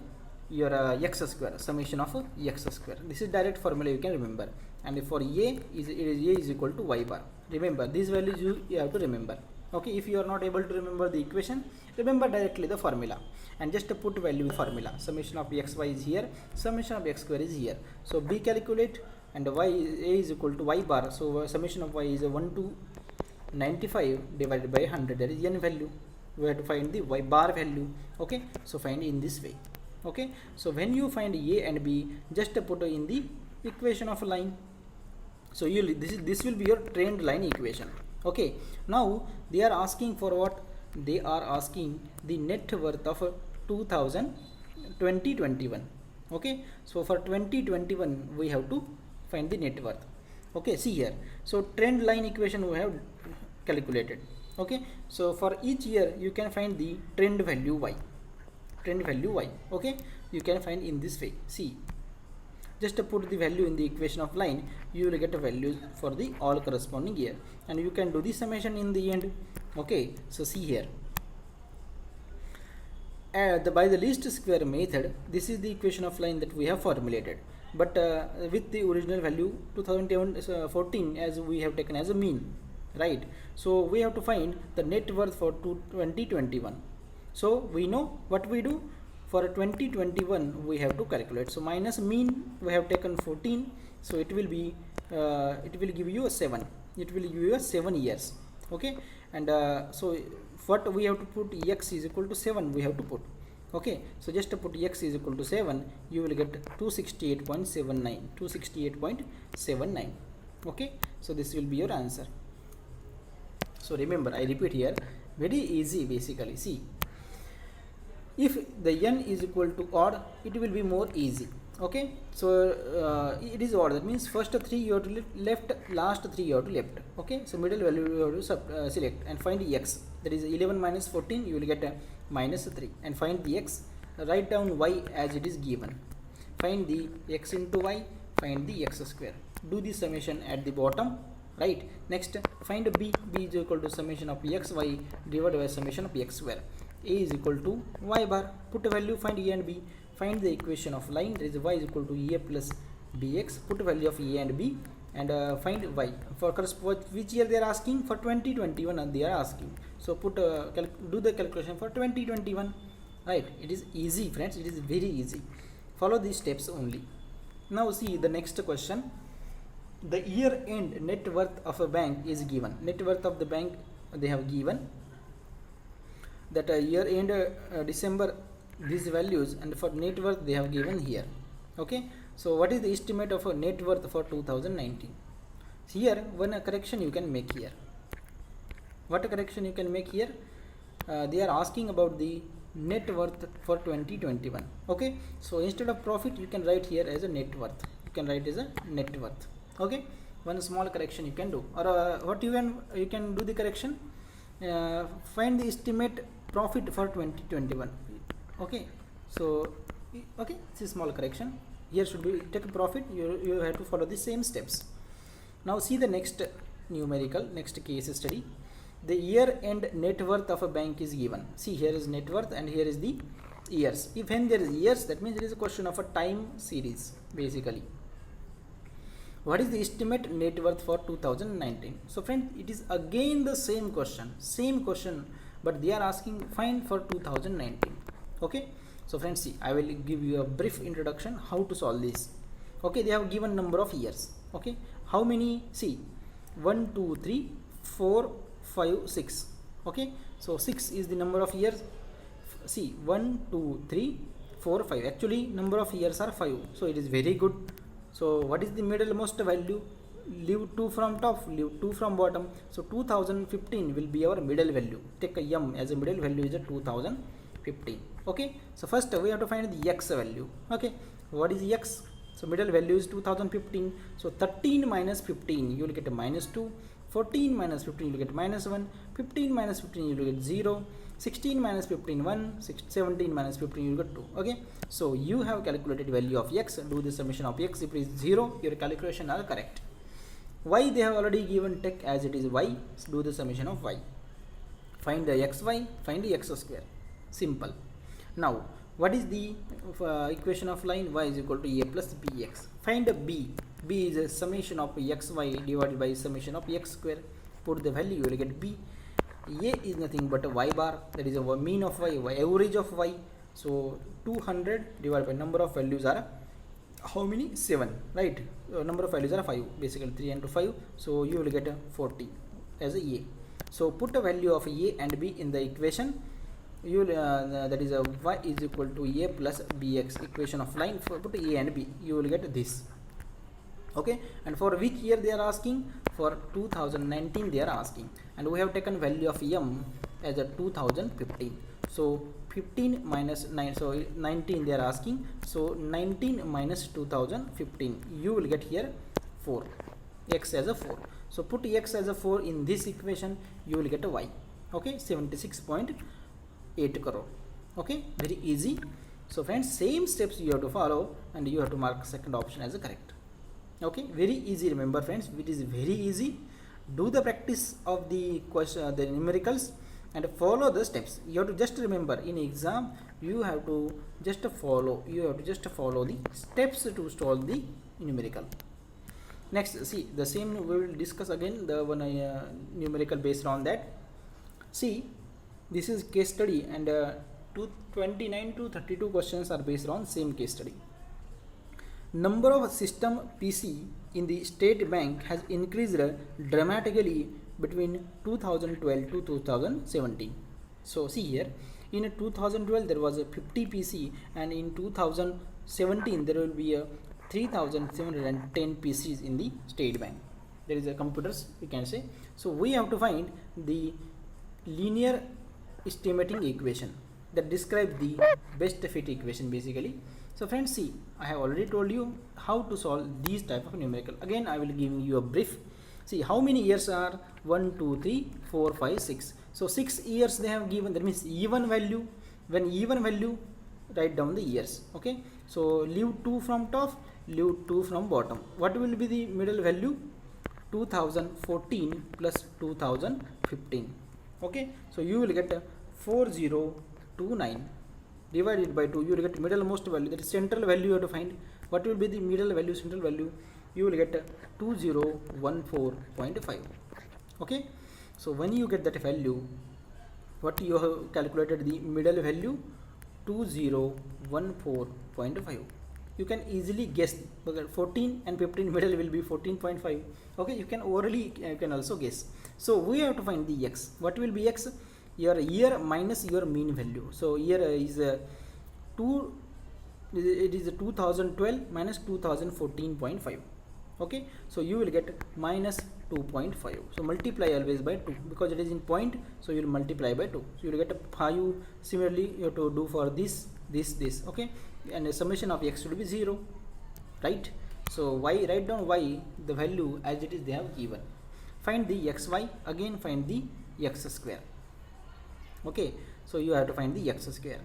your x square, summation of x square. This is direct formula, you can remember. And for a is equal to y bar. Remember these values, you have to remember. Okay, if you are not able to remember the equation, remember directly the formula and just put value in formula. Summation of xy is here, summation of x square is here. So b calculate, and y a is equal to y bar. So summation of y is 1 to 95 divided by 100, that is n value. We have to find the y bar value. Okay, so find in this way. Okay, so when you find a and b, just put in the equation of a line. So you this will be your trend line equation. Okay, now they are asking for what? They are asking the net worth of 2021. Okay, so for 2021 we have to find the net worth. Okay, see here, so trend line equation we have calculated. Okay, so for each year you can find the trend value y, trend value y. Okay, you can find in this way. See, just put the value in the equation of line, you will get a value for the all corresponding year, and you can do the summation in the end. Okay, so see here, by the least square method, this is the equation of line that we have formulated, but with the original value 2014 as we have taken as a mean, right? So we have to find the net worth for 2021. So we know what we do. For 2021 we have to calculate, so minus mean we have taken 14 so it will be it will give you a 7, it will give you a 7 years. Okay, and so what we have to put, x is equal to 7 we have to put. Okay, so just to put x is equal to 7, you will get 268.79. Okay, so this will be your answer. So remember, I repeat here, very easy basically. See, if the n is equal to odd, it will be more easy. Okay, so it is odd, that means first 3 you have to left, last 3 you have to left. Okay, so middle value you have to select and find the x, that is 11 minus 14, you will get a minus 3, and find the x, write down y as it is given, find the x into y, find the x square, do the summation at the bottom. Right, next find b is equal to summation of x y divided by summation of x square. A is equal to y bar, put a value, find a and b, find the equation of line, that is y is equal to a plus bx, put a value of a and b, and find y. For which year they are asking? For 2021 and they are asking, so put do the calculation for 2021. Right, it is easy friends, it is very easy, follow these steps only. Now see the next question. The year end net worth of a bank is given. Net worth of the bank they have given, that year end December these values, and for net worth they have given here. Okay, so what is the estimate of a net worth for 2019? Here one correction you can make here. What correction you can make here? They are asking about the net worth for 2021. Okay, so instead of profit you can write here as a net worth, you can write as a net worth. Okay, one small correction you can do, or what you can do the correction, find the estimate profit for 2021. Okay, so okay, this is small correction. Here should be take a profit, you have to follow the same steps. Now see the next numerical, next case study. The year end net worth of a bank is given. See, here is net worth and here is the years. If when there is years, that means it is a question of a time series basically. What is the estimate net worth for 2019? So friend, it is again the same question, but they are asking find for 2019. Okay, so friends, see, I will give you a brief introduction how to solve this. Okay, they have given number of years. Okay, how many? See, 1 2 3 4 5 6. Okay, so 6 is the number of years. See, 1 2 3 4 5, actually number of years are 5, so it is very good. So what is the middlemost value? Leave 2 from top, leave 2 from bottom. So 2015 will be our middle value. Take a m as a middle value is a 2015. Okay, so first we have to find the x value. Okay, what is x? So middle value is 2015. So 13 minus 15 you will get a minus 2. 14 minus 15 you will get minus 1. 15 minus 15 you will get 0. 16 minus 15 1. 17 minus 15 you will get 2. Okay, so you have calculated value of x. Do the summation of x. If it is 0, your calculation are correct. Y they have already given, take as it is y. Do the summation of y. Find the xy, find the x square. Simple. Now what is the equation of line? Y is equal to a plus bx. Find a b. B is a summation of xy divided by summation of x square. Put the value, you will get b. A is nothing but a y bar, that is a mean of y, average of y. So 200 divided by number of values are how many? 7, right? Number of values are 5, basically 3 into 5. So you will get a 40 as a a. So put a value of a and b in the equation. You will that is a y is equal to a plus bx, equation of line. For put a and b, you will get this. Okay, and for which year they are asking? For 2019 they are asking, and we have taken value of m as a 2015. So 15 minus 9, so 19 they are asking. So 19 minus 2015, you will get here 4, x as a 4. So put x as a 4 in this equation, you will get a y. Okay, 76.8 crore. Okay, very easy. So friends, same steps you have to follow, and you have to mark second option as a correct. Okay, very easy. Remember friends, it is very easy. Do the practice of the question, the numericals, and follow the steps. You have to just remember, in exam you have to just follow the steps to solve the numerical. Next, see the same we will discuss again the one numerical based on that. See, this is case study, and 29 to 32 questions are based on same case study. number of system PC in the state bank has increased dramatically between 2012 to 2017. So see here, in 2012 there was a 50 PC, and in 2017 there will be a 3710 PCs in the state bank. There is a computers, we can say. So we have to find the linear estimating equation that describes the best fit equation basically. So friends, see, I have already told you how to solve these type of numerical. Again I will give you a brief. See, how many years are 1 2 3 4 5 6. So 6 years they have given, that means even value. When even value, write down the years. Okay, so leave 2 from top, leave 2 from bottom. What will be the middle value? 2014 plus 2015. Okay, so you will get 4029 divided by 2. You will get middle most value, that is central value you have to find. What will be the middle value, central value? You will get 2014.5. okay, so when you get that value, what you have calculated the middle value? 2014.5. you can easily guess, because 14 and 15 middle will be 14.5. okay, you can orally also guess. So we have to find the x. What will be x? Your year minus your mean value. So year is it is 2012 minus 2014.5. okay, so you will get minus 2.5. so multiply always by 2, because it is in point, so you will multiply by 2. so you will get a 5. Similarly you have to do for this. Okay, and the summation of x should be 0, right? So y, write down y, the value as it is they have given. Find the xy, again find the x square. Okay, so you have to find the x square.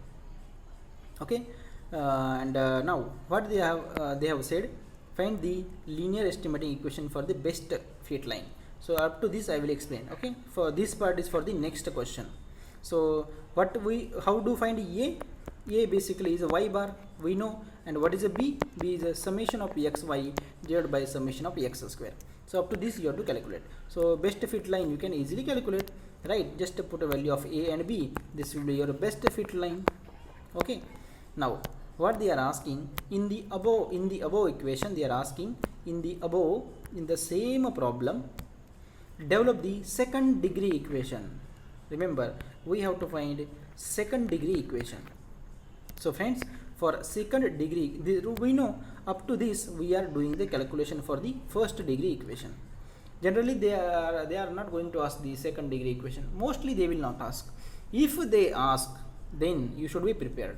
Okay, now what they have said, find the linear estimating equation for the best fit line. So up to this I will explain. Okay, for this part is for the next question. So how do find a basically is a y bar, we know. And what is a b? B is a summation of xy divided by summation of x square. So up to this you have to calculate. So best fit line you can easily calculate, right? Just put a value of a and b. This will be your best fit line. Okay, now what they are asking in the above equation, they are asking in the same problem, develop the second degree equation. Remember, we have to find second degree equation. So friends, for second degree, we know up to this we are doing the calculation for the first degree equation. Generally they are not going to ask the second degree equation. Mostly they will not ask. If they ask, then you should be prepared.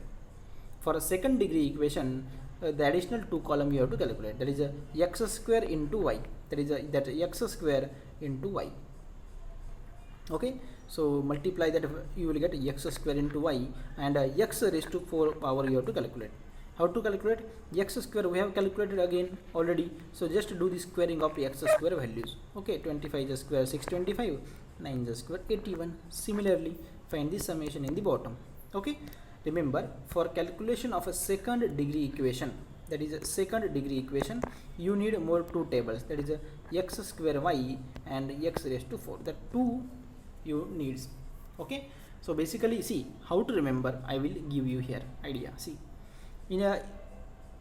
For a second degree equation, the additional 2 column you have to calculate. That is a x square into y. That is that x square into y. Okay, so multiply that, you will get x square into y, and x raised to 4 power you have to calculate. How to calculate? X square we have calculated again already. So just do the squaring of x square values. Okay, 25 square 625, 9 square 81. Similarly, find the summation in the bottom. Okay, remember, for calculation of a second degree equation, that is a second degree equation, you need more 2 tables. That is a x square y and x raised to 4. The 2 you needs. Okay, so basically see how to remember, I will give you here idea. See,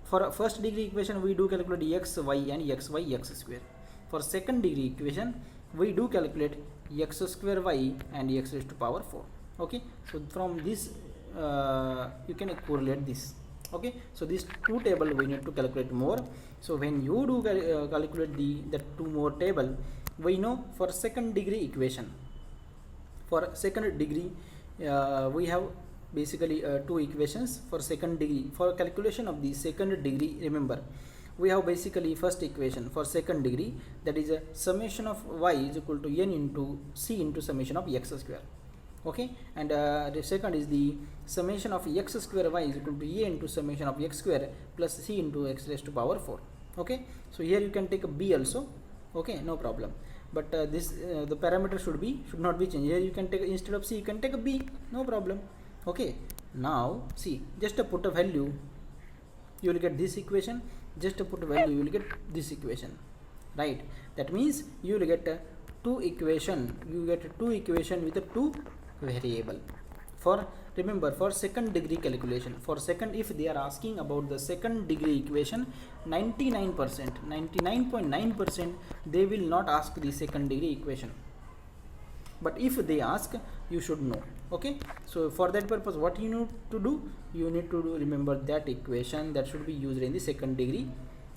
for a first degree equation we do calculate x y and xy x square. For second degree equation we do calculate x square y and x raised to power 4. Okay, so from this you can correlate this. Okay, so this 2 table we need to calculate more. So when you do calculate the 2 more table, we know for second degree equation, for second degree we have basically 2 equations for second degree. For calculation of the second degree, remember, we have basically first equation for second degree, that is a summation of y is equal to n into c into summation of x square. Okay, and the second is the summation of x square y is equal to a into summation of x square plus c into x raised to power 4. Okay, so here you can take a b also. Okay, no problem, but this the parameter should not be changed. Here you can take, instead of c you can take a b, no problem. Okay, now see, just put a value, you will get this equation. Just put a value, you will get this equation, right? That means you will get 2 equation, you get 2 equation with a 2 variable. For remember for second degree calculation, for second, if they are asking about the second degree equation, 99.9% they will not ask the second degree equation, but if they ask, you should know. Okay, so for that purpose, what you need to do, you need to remember that equation that should be used in the second degree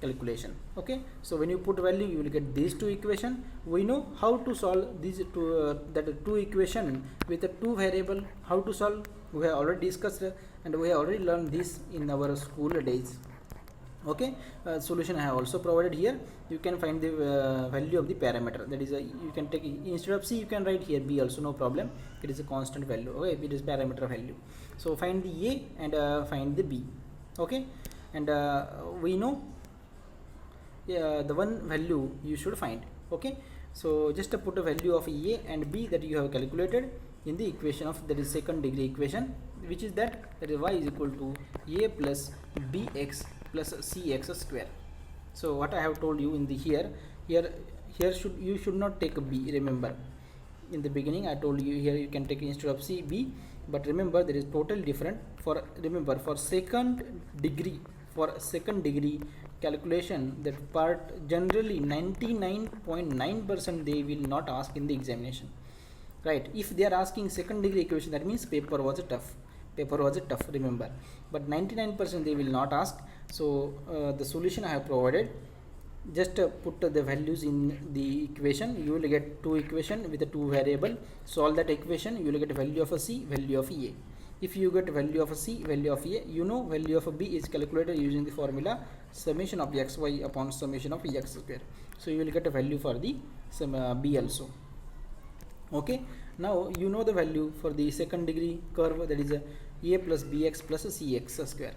calculation. Okay, so when you put value, you will get these two equation. We know how to solve these two that two equation with a two variable. How to solve, we have already discussed, and we have already learned this in our school days. Okay, solution I have also provided here. You can find the value of the parameter, that is you can take, instead of c you can write here b also, no problem. It is a constant value. Okay, it is parameter value. So find the a and find the b. Okay, and we know the one value you should find. Okay, so just put a value of a and b that you have calculated in the equation of, that is second degree equation, which is that is y is equal to a plus bx plus cx square. So what I have told you in the here you should not take a b. Remember, in the beginning I told you here you can take instead of c b, but remember there is totally different. For remember, for second degree calculation, that part generally 99.9% they will not ask in the examination, right? If they are asking second degree equation, that means paper was tough, remember, but 99% they will not ask. So the solution I have provided, just put the values in the equation. You will get two equation with the two variable. Solve that equation, you will get value of a c, value of a. If you get value of a c, value of a, you know value of a b is calculated using the formula summation of xy upon summation of x square. So you will get a value for the b also. Okay, now you know the value for the second degree curve, that is a plus bx plus cx square.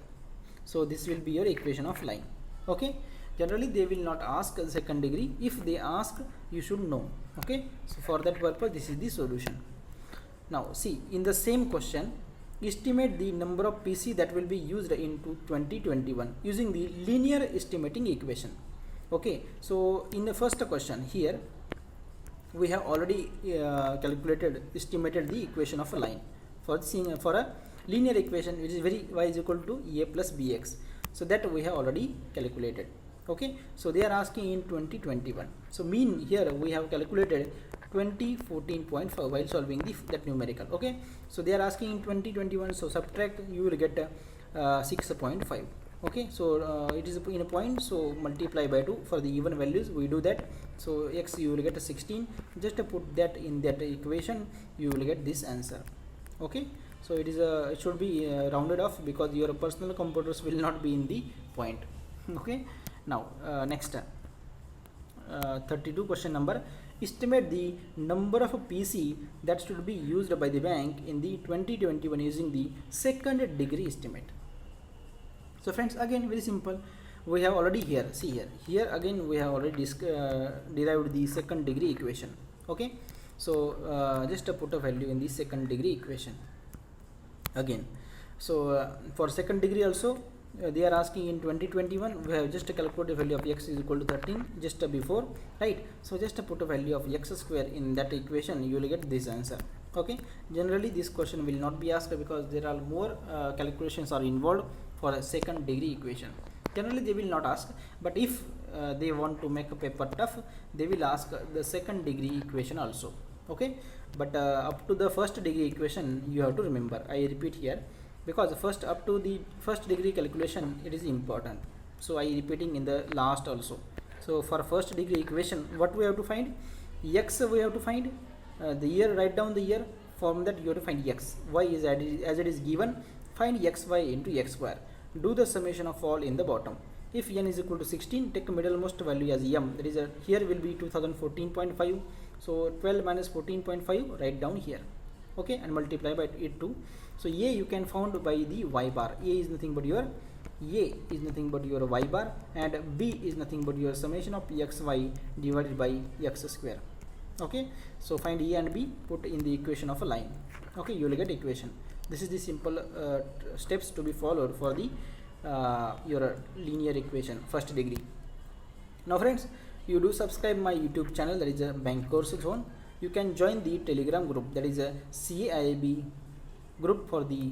So this will be your equation of line. Okay, generally they will not ask the second degree. If they ask, you should know. Okay, so for that purpose, this is the solution. Now see, in the same question, estimate the number of PC that will be used into 2021 using the linear estimating equation. Okay, so in the first question here, we have already estimated the equation of a line for a linear equation, which is very y is equal to a plus bx. So that we have already calculated. Okay, so they are asking in 2021. So mean here we have calculated 2014.5 while solving that numerical. Okay, so they are asking in 2021. So subtract, you will get 6.5. Okay, so it is in a point, so multiply by 2 for the even values. We do that. So x you will get a 16. Just to put that in that equation, you will get this answer. Okay, so it is it should be rounded off because your personal computers will not be in the point. Okay, now next 32 question number, estimate the number of PC that should be used by the bank in the 2021 using the second degree estimate. So friends, again very simple, we have already here, see here again we have already derived the second degree equation. Okay, so just put a value in the second degree equation again. So for second degree also, they are asking in 2021. We have just calculated value of x is equal to 13 just before, right? So just put a value of x square in that equation, you will get this answer. Okay, generally this question will not be asked because there are more calculations are involved for a second degree equation. Generally they will not ask, but if they want to make a paper tough, they will ask the second degree equation also. Okay, but up to the first degree equation you have to remember. I repeat here because first up to the first degree calculation it is important, so I repeating in the last also. So for first degree equation, what we have to find? X we have to find, the year, write down the year. From that you have to find x. Y is as it is given, find xy into x square. Do the summation of all in the bottom. If n is equal to 16, take middlemost value as m, that is here will be 2014.5. so 12 minus 14.5 write down here. Okay, and multiply by it too. So a you can found by the y bar. A is nothing but your y bar, and b is nothing but your summation of xy divided by x square. Okay, so find a and b, put in the equation of a line. Okay, you will get equation. This is the simple steps to be followed for the your linear equation first degree. Now friends, you do subscribe my YouTube channel, that is a bank course zone. You can join the Telegram group, that is a CAIIB group for the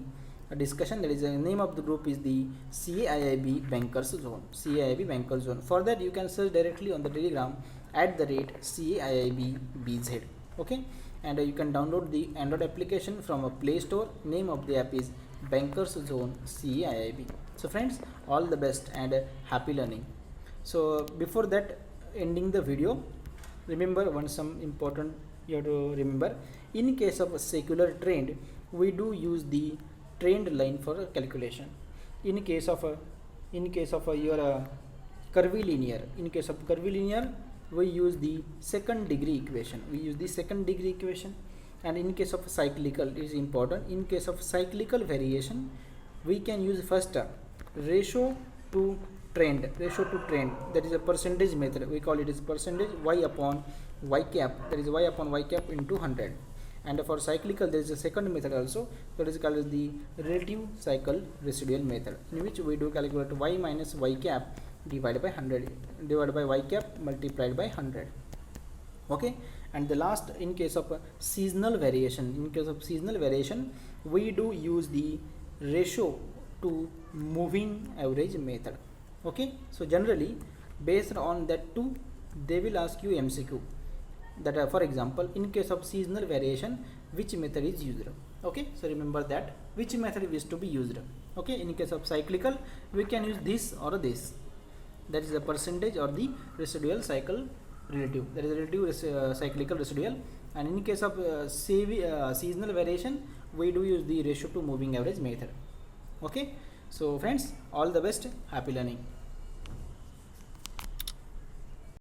discussion. That is the name of the group is the CAIIB Bankers Zone. CAIIB Bankers Zone. For that you can search directly on the Telegram @CAIIB BZ. Okay, and you can download the Android application from a Play Store. Name of the app is Bankers Zone CAIIB. So friends, all the best and happy learning. So before that, ending the video, remember some important you have to remember. In case of a secular trend, we do use the trend line for calculation. In case of your curvilinear, we use the second degree equation. And in case of cyclical, it is important. In case of cyclical variation, we can use first ratio to trend. That is a percentage method. We call it as percentage y upon y cap. That is y upon y cap into 100. And for cyclical, there is a second method also, that is called as the relative cycle residual method, in which we do calculate y minus y cap divided by 100 divided by y cap multiplied by 100. Okay, and the last, in case of seasonal variation, we do use the ratio to moving average method. Okay, so generally based on that two, they will ask you MCQ that for example, in case of seasonal variation, which method is used. Okay, so remember that which method is to be used. Okay, in case of cyclical, we can use this or this, that is the percentage or the residual cycle relative, that is relative cyclical residual. And in case of seasonal variation, we do use the ratio to moving average method. Okay, so friends, all the best, happy learning.